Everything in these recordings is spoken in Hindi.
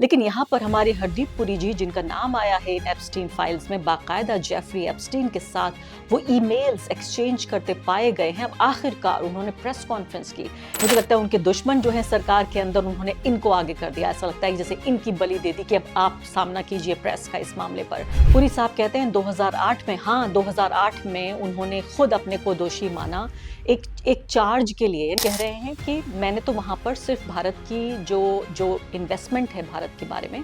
लेकिन यहाँ पर हमारे हरदीप पुरी जी, जिनका नाम आया है इन एप्स्टीन फाइल्स में, बाकायदा जेफरी एप्स्टीन के साथ वो ईमेल्स एक्सचेंज करते पाए गए हैं। अब आखिरकार उन्होंने प्रेस कॉन्फ्रेंस की। मुझे लगता है उनके दुश्मन जो हैं सरकार के अंदर, उन्होंने इनको आगे कर दिया। ऐसा लगता है जैसे इनकी बलि दे दी कि अब आप सामना कीजिए प्रेस का इस मामले पर। पुरी साहब कहते हैं 2008 में, हाँ 2008 में उन्होंने खुद अपने को दोषी माना एक चार्ज के लिए। कह रहे हैं कि मैंने तो वहाँ पर सिर्फ भारत की जो इन्वेस्टमेंट है भारत के बारे में,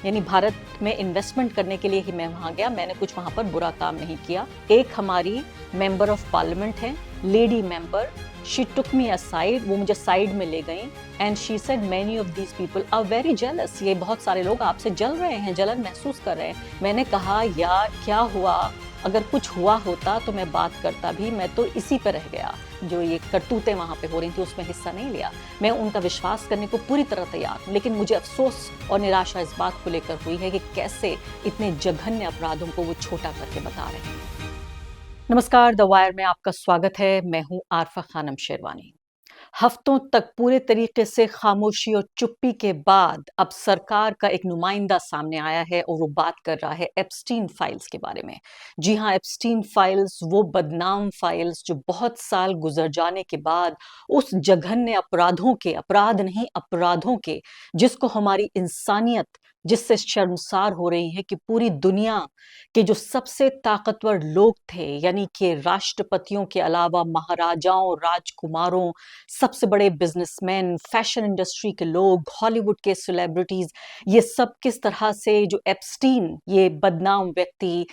यानी भारत में इन्वेस्टमेंट करने के लिए ही मैं वहाँ गया, मैंने कुछ वहाँ पर बुरा काम नहीं किया। एक हमारी मेंबर ऑफ पार्लियामेंट है, lady member, she took me aside, वो मुझे साइड में ले गई and she said many of these people are very jealous, ये बहुत सारे लोग आपसे जल रहे हैं, जलन महसूस कर रहे हैं। मैंने कहा यार क्या हुआ, अगर कुछ हुआ होता तो मैं बात करता भी, मैं तो इसी पे रह गया। जो ये करतूतें वहाँ पे हो रही थी उसमें हिस्सा नहीं लिया। मैं उनका विश्वास करने को पूरी तरह तैयार हूँ, लेकिन मुझे अफसोस और निराशा इस बात को लेकर हुई है कि कैसे इतने जघन्य अपराधों को वो छोटा करके बता रहे हैं। नमस्कार, द वायर में आपका स्वागत है। मैं हूँ आरफा खानम शेरवानी। हफ्तों तक पूरे तरीके से खामोशी और चुप्पी के बाद अब सरकार का एक नुमाइंदा सामने आया है और वो बात कर रहा है एप्स्टीन फाइल्स के बारे में। जी हाँ, एप्स्टीन फाइल्स, वो बदनाम फाइल्स जो बहुत साल गुजर जाने के बाद उस जघन्य अपराध नहीं अपराधों के, जिसको हमारी इंसानियत जिससे शर्मसार हो रही है कि पूरी दुनिया के जो सबसे ताकतवर लोग थे, यानी कि राष्ट्रपतियों के अलावा महाराजाओं, राजकुमारों, सबसे बड़े बिजनेसमैन, फैशन इंडस्ट्री के लोग, हॉलीवुड के सेलिब्रिटीज, ये सब किस तरह से जो एप्स्टीन, ये बदनाम व्यक्ति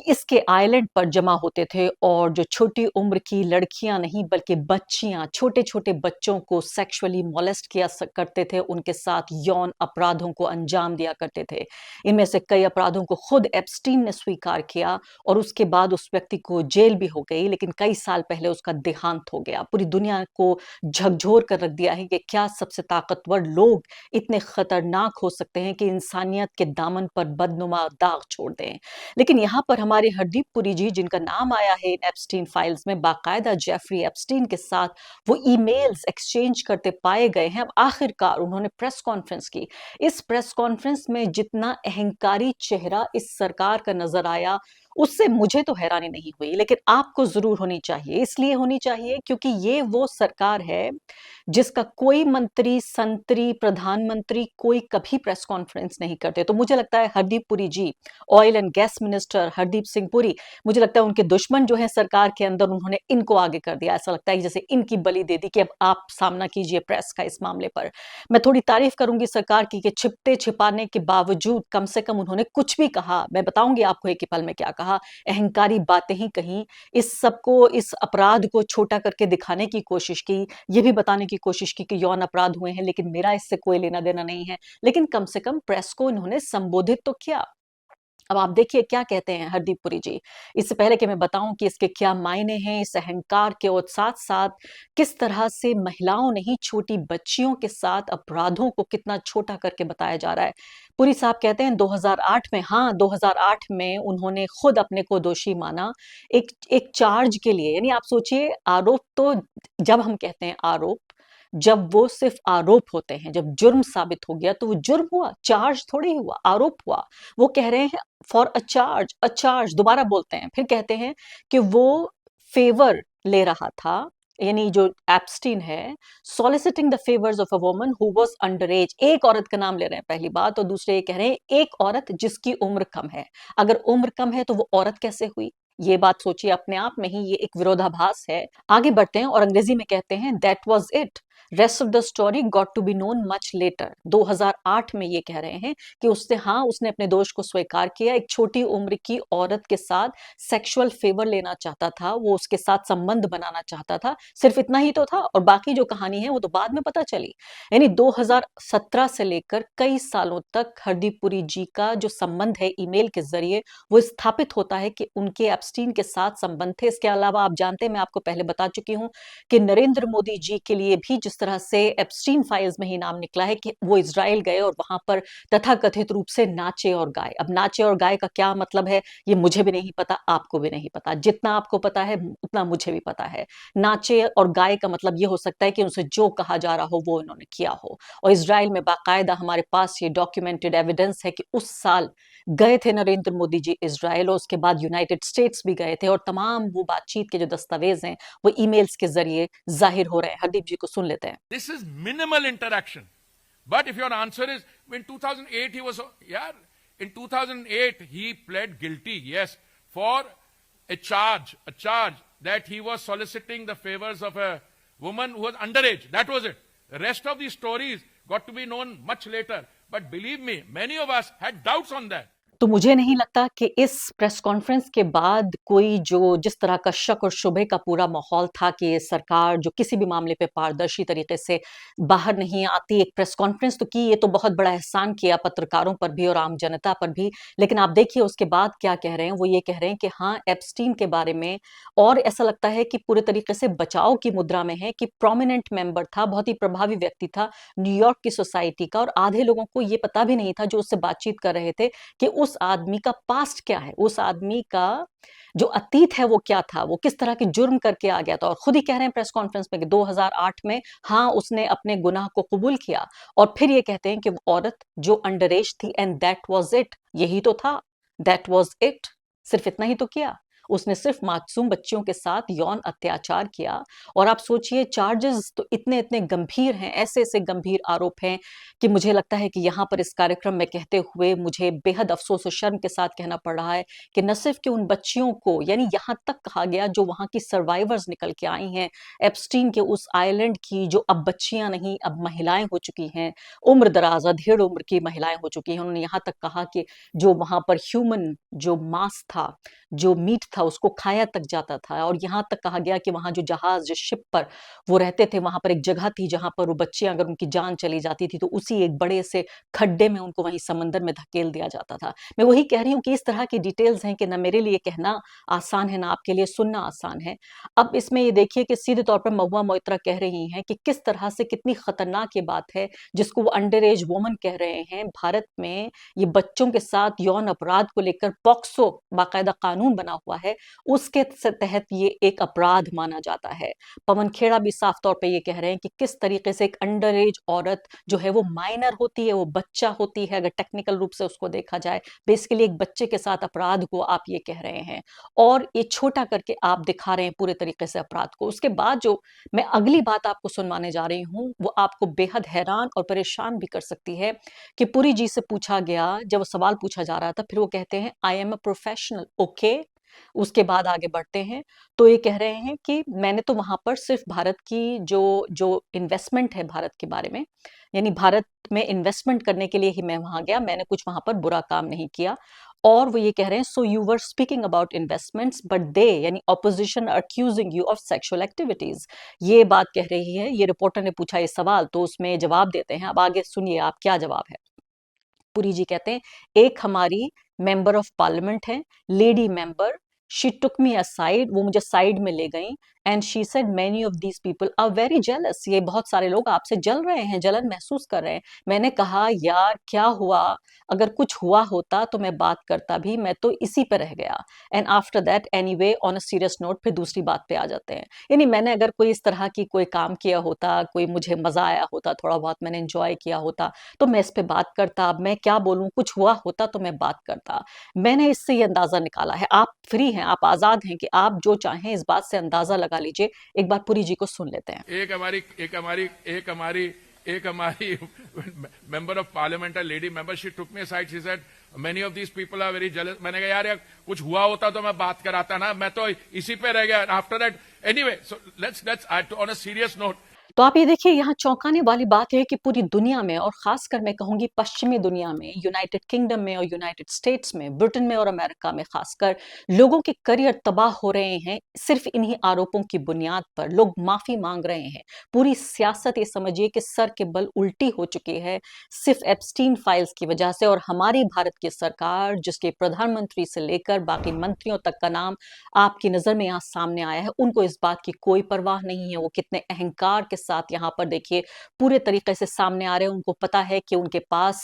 इसके आइलैंड पर जमा होते थे और जो छोटी उम्र की लड़कियां नहीं बल्कि बच्चियां, छोटे छोटे बच्चों को सेक्सुअली मोलेस्ट करते थे, उनके साथ यौन अपराधों को अंजाम दिया करते थे। इनमें से कई अपराधों को खुद एप्स्टीन ने स्वीकार किया और उसके बाद उस व्यक्ति को जेल भी हो गई, लेकिन कई साल पहले उसका देहांत हो गया। पूरी दुनिया को झकझोर कर रख दिया है कि क्या सबसे ताकतवर लोग इतने खतरनाक हो सकते हैं कि इंसानियत के दामन पर बदनुमा दाग छोड़ दें। लेकिन यहाँ पर हमारे हरदीप पुरी जी, जिनका नाम आया है इन एप्स्टीन फाइल्स में, बाकायदा जेफरी एप्स्टीन के साथ वो ईमेल्स एक्सचेंज करते पाए गए हैं। अब आखिरकार उन्होंने प्रेस कॉन्फ्रेंस की। इस प्रेस कॉन्फ्रेंस में जितना अहंकारी चेहरा इस सरकार का नजर आया, उससे मुझे तो हैरानी नहीं हुई, लेकिन आपको जरूर होनी चाहिए। इसलिए होनी चाहिए क्योंकि ये वो सरकार है जिसका कोई मंत्री, संतरी, प्रधानमंत्री कोई कभी प्रेस कॉन्फ्रेंस नहीं करते। तो मुझे लगता है Hardeep Puri ji, oil and gas minister Hardeep Singh Puri, मुझे लगता है उनके दुश्मन जो हैं सरकार के अंदर, उन्होंने इनको आगे कर दिया। ऐसा लगता है जैसे इनकी बलि दे दी कि अब आप सामना कीजिए प्रेस का इस मामले पर। मैं थोड़ी तारीफ करूंगी सरकार की कि छिपते छिपाने के बावजूद कम से कम उन्होंने कुछ भी कहा। मैं बताऊंगी आपको एक ही पल में क्या कहा। अहंकारी बातें ही कहीं, इस सबको, इस अपराध को छोटा करके दिखाने की कोशिश की, ये भी बताने की कोशिश की कि यौन अपराध हुए हैं, लेकिन मेरा इससे कोई लेना देना नहीं है। लेकिन कम से कम प्रेस को इन्होंने संबोधित तो किया। अब आप देखिए क्या कहते हैं हरदीप पुरी जी। इससे पहले कि मैं बताऊं कि इसके क्या मायने हैं, इस अहंकार के, और साथ साथ किस तरह से महिलाओं नहीं छोटी बच्चियों के साथ अपराधों को कितना छोटा करके बताया जा रहा है। पुरी साहब कहते हैं 2008 में, हाँ 2008 में उन्होंने खुद अपने को दोषी माना एक चार्ज के लिए। यानी आप सोचिए, आरोप तो, जब हम कहते हैं आरोप, जब वो सिर्फ आरोप होते हैं, जब जुर्म साबित हो गया तो वो जुर्म हुआ, चार्ज थोड़ी हुआ, आरोप हुआ। वो कह रहे हैं फॉर अ चार्ज, दोबारा बोलते हैं, फिर कहते हैं कि वो फेवर ले रहा था, यानी जो एप्स्टीन है, soliciting the favours of a woman who was under as. एक औरत का नाम ले रहे हैं पहली बात, और दूसरे ये कह रहे हैं एक औरत जिसकी उम्र कम है। अगर उम्र कम है तो वो औरत कैसे हुई? ये बात सोचिए, अपने आप में ही ये एक विरोधाभास है। आगे बढ़ते हैं और अंग्रेजी में कहते हैं that was it, rest of the story got to be known much later. 2008 में ये कह रहे हैं कि उसने अपने दोष को स्वीकार किया। एक छोटी उम्र की औरत के साथ सेक्सुअल फेवर लेना चाहता था, वो उसके साथ संबंध बनाना चाहता था, सिर्फ इतना ही तो था, और बाकी जो कहानी है वो तो बाद में पता चली। यानी 2017 से लेकर कई सालों तक हरदीप पुरी जी का जो संबंध है ईमेल के जरिए, वो स्थापित होता है कि उनके एप्स्टीन के साथ संबंध थे। इसके अलावा आप जानते हैं, मैं आपको पहले बता चुकी हूं कि नरेंद्र मोदी जी के लिए भी जिस जिस तरह से एप्स्टीन फाइल्स में ही नाम निकला है कि वो इजराइल गए और वहां पर तथाकथित रूप से नाचे और गाए। अब नाचे और गाए का क्या मतलब है ये मुझे भी नहीं पता, आपको भी नहीं पता। जितना आपको पता है उतना मुझे भी पता है। नाचे और गाए का मतलब ये हो सकता है कि उनसे जो कहा जा रहा हो वो इन्होंने किया हो। और इजराइल में बाकायदा हमारे पास ये डॉक्यूमेंटेड एविडेंस है कि उस साल गए थे नरेंद्र मोदी जी इजराइल, और उसके बाद यूनाइटेड स्टेट्स भी गए थे, और तमाम वो बातचीत के जो दस्तावेज हैं वो ईमेल्स के जरिए जाहिर हो रहे हैं। हरदीप जी को सुन लेते हैं। This is minimal interaction, but if your answer is in 2008 he was, yeah, in 2008 he pled guilty, yes, for a charge that he was soliciting the favors of a woman who was underage. That was it. The rest of these stories got to be known much later, but believe me, many of us had doubts on that. तो मुझे नहीं लगता कि इस प्रेस कॉन्फ्रेंस के बाद कोई जो जिस तरह का शक और शुबे का पूरा माहौल था कि ये सरकार जो किसी भी मामले पे पारदर्शी तरीके से बाहर नहीं आती, एक प्रेस कॉन्फ्रेंस तो की, ये तो बहुत बड़ा एहसान किया पत्रकारों पर भी और आम जनता पर भी। लेकिन आप देखिए उसके बाद क्या कह रहे हैं, वो ये कह रहे हैं कि हाँ, एप्स्टीन के बारे में, और ऐसा लगता है कि पूरे तरीके से बचाव की मुद्रा में है कि प्रोमिनेंट मेंबर था, बहुत ही प्रभावी व्यक्ति था न्यूयॉर्क की सोसाइटी का, और आधे लोगों को ये पता भी नहीं था जो उससे बातचीत कर रहे थे कि उस आदमी का पास्ट क्या है, उस आदमी का जो अतीत है वो क्या था, वो किस तरह के जुर्म करके आ गया था। और खुद ही कह रहे हैं प्रेस कॉन्फ्रेंस में कि 2008 में हाँ उसने अपने गुनाह को कबूल किया, और फिर ये कहते हैं कि वो औरत जो अंडर एज थी, एंड दैट वाज इट, यही तो था, दैट वाज इट, सिर्फ इतना ही तो किया उसने, सिर्फ मासूम बच्चियों के साथ यौन अत्याचार किया। और आप सोचिए चार्जेस तो इतने इतने गंभीर हैं, ऐसे ऐसे गंभीर आरोप हैं कि मुझे लगता है कि यहाँ पर इस कार्यक्रम में कहते हुए मुझे बेहद अफसोस और शर्म के साथ कहना पड़ रहा है कि न सिर्फ कि उन बच्चियों को, यानी यहाँ तक कहा गया जो वहाँ की सर्वाइवर्स निकल के आई हैं एप्स्टीन के उस आइलैंड की, जो अब बच्चियां नहीं अब महिलाएं हो चुकी हैं, उम्र दराज अधेड़ उम्र की महिलाएं हो चुकी हैं। उन्होंने यहाँ तक कहा कि जो वहां पर ह्यूमन जो मांस था, जो मीट था, उसको खाया तक जाता था। और यहाँ तक कहा गया कि वहां जो जहाज, जो शिप पर वो रहते थे, वहां पर एक जगह थी जहां पर वो बच्चियां अगर उनकी जान चली जाती थी तो उसी एक बड़े से खड्डे में उनको वहीं समंदर में धकेल दिया जाता था। मैं वही कह रही हूँ कि इस तरह की डिटेल्स हैं कि ना मेरे लिए कहना आसान है ना आपके लिए सुनना आसान है। अब इसमें ये देखिए कि सीधे तौर पर महुआ मोइत्रा कह रही हैं कि किस तरह से कितनी खतरनाक ये बात है जिसको वो अंडर एज वुमन कह रहे हैं। भारत में ये बच्चों के साथ यौन अपराध को लेकर पॉक्सो बाकायदा कानून बना हुआ है, उसके तहत ये एक अपराध माना जाता है। पवन खेड़ा भी साफ तौर पे ये कह रहे हैं कि किस तरीके से एक अंडर एज औरत जो है वो माइनर होती है, वो बच्चा होती है, अगर टेक्निकल रूप से उसको देखा जाए, बेसिकली एक बच्चे के साथ अपराध को आप ये कह रहे हैं, और ये छोटा करके आप दिखा रहे हैं पूरे तरीके से अपराध को। उसके बाद जो मैं अगली बात आपको सुनवाने जा रही हूँ वो आपको बेहद हैरान और परेशान भी कर सकती है कि पुरी जी से पूछा गया, जब सवाल पूछा जा रहा था, फिर वो कहते हैं I am a professional, okay. उसके बाद आगे बढ़ते हैं तो ये कह रहे हैं कि मैंने तो वहां पर सिर्फ भारत की जो जो इन्वेस्टमेंट है भारत के बारे में, यानी भारत में इन्वेस्टमेंट करने के लिए ही मैं वहां गया, मैंने कुछ वहां पर बुरा काम नहीं किया। और वो ये कह रहे हैं so you were speaking about investments but they, यानी opposition accusing you of sexual activities, ये बात कह रही है। ये रिपोर्टर ने पूछा ये सवाल तो उसमें जवाब देते हैं, अब आगे सुनिए आप क्या जवाब है। पुरी जी कहते हैं एक हमारी मेंबर ऑफ पार्लियामेंट है, lady member, she took me aside, वो मुझे साइड में ले गई, and she said many of these people are very jealous, ये बहुत सारे लोग आपसे जल रहे हैं, जलन महसूस कर रहे हैं। मैंने कहा यार क्या हुआ, अगर कुछ हुआ होता तो मैं बात करता भी, मैं तो इसी पे रह गया। And after that anyway on a serious note, फिर दूसरी बात पे आ जाते हैं। यानी मैंने अगर कोई इस तरह की कोई काम किया होता, कोई मुझे मजा आया होता, थोड़ा बहुत मैंने एंजॉय किया होता तो मैं इस पे बात करता। अब मैं क्या बोलूं, कुछ हुआ होता तो मैं बात करता। मैंने इससे ये अंदाजा निकाला है, आप फ्री हैं, आप आजाद हैं कि आप जो चाहें इस बात से अंदाजा लगा लीजिए। एक बार पुरी जी को सुन लेते हैं। एक हमारी मेंबर ऑफ पार्लियामेंट है, lady member, she took me aside, she said many of these people are very jealous. मैंने कहा यार कुछ हुआ होता तो मैं बात कराता ना, मैं तो इसी पे रह गया। After that anyway, so let's on a serious note. तो आप ये देखिए यहाँ चौंकाने वाली बात है कि पूरी दुनिया में, और खासकर मैं कहूंगी पश्चिमी दुनिया में, यूनाइटेड किंगडम में और यूनाइटेड स्टेट्स में, ब्रिटेन में और अमेरिका में खासकर, लोगों के करियर तबाह हो रहे हैं सिर्फ इन्हीं आरोपों की बुनियाद पर। लोग माफी मांग रहे हैं, पूरी सियासत ये समझिए कि सर के बल उल्टी हो चुकी है सिर्फ एप्स्टीन फाइल्स की वजह से। और हमारी भारत की सरकार, जिसके प्रधानमंत्री से लेकर बाकी मंत्रियों तक का नाम आपकी नजर में यहाँ सामने आया है, उनको इस बात की कोई परवाह नहीं है। वो कितने अहंकार के साथ यहाँ पर देखिए पूरे तरीके से सामने आ रहे हैं। उनको पता है कि उनके पास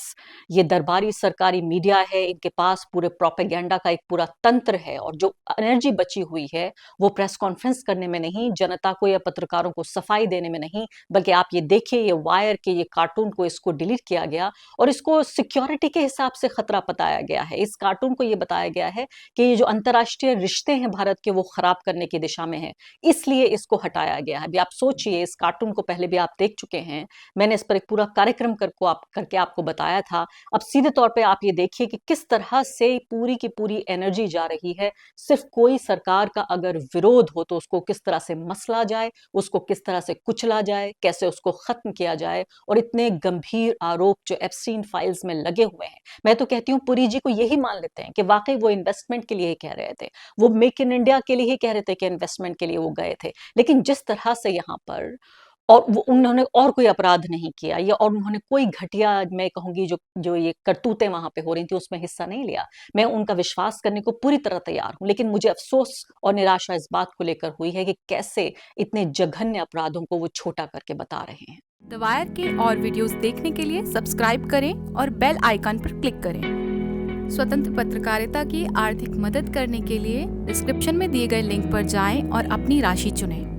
ये दरबारी सरकारी मीडिया है, इनके पास पूरे प्रोपेगेंडा का एक पूरा तंत्र है, और जो एनर्जी बची हुई है वो प्रेस कॉन्फ्रेंस करने में नहीं, जनता को या पत्रकारों को सफाई देने में नहीं, बल्कि आप ये देखिए ये वायर के ये कार्टून को इसको डिलीट किया गया और इसको सिक्योरिटी के हिसाब से खतरा बताया गया है। इस कार्टून को ये बताया गया है कि ये जो अंतर्राष्ट्रीय रिश्ते हैं भारत के वो खराब करने की दिशा में है, इसलिए इसको हटाया गया है। अभी आप सोचिए, इस कार्टून को पहले भी आप देख चुके हैं, मैंने इस पर एक पूरा कार्यक्रम करके आपको बताया था। अब सीधे तौर पे आप ये देखिए कि किस तरह से पूरी की पूरी एनर्जी जा रही है। सिर्फ कोई सरकार का अगर विरोध हो तो उसको किस तरह से मसला जाए, उसको किस तरह से कुचला जाए, कैसे उसको खत्म किया जाए, और इतने गंभीर आरोप जो एप्स्टीन फाइल्स में लगे हुए हैं। मैं तो कहती हूँ पुरी जी को यही मान लेते हैं कि वाकई वो इन्वेस्टमेंट के लिए ही कह रहे थे, वो मेक इन इंडिया के लिए ही कह रहे थे कि इन्वेस्टमेंट के लिए वो गए थे। लेकिन जिस तरह से यहाँ पर, और वो उन्होंने और कोई अपराध नहीं किया, या और उन्होंने कोई घटिया, मैं कहूंगी जो जो ये करतूतें वहां पे हो रही थी उसमें हिस्सा नहीं लिया। मैं उनका विश्वास करने को पूरी तरह तैयार हूं, लेकिन मुझे अफसोस और निराशा इस बात को लेकर हुई है कि कैसे इतने जघन्य अपराधों को वो छोटा करके बता रहे हैं। द वायर के और वीडियोस देखने के लिए सब्सक्राइब करें और बेल आइकन पर क्लिक करें। स्वतंत्र पत्रकारिता की आर्थिक मदद करने के लिए डिस्क्रिप्शन में दिए गए लिंक पर जाएं और अपनी राशि चुनें।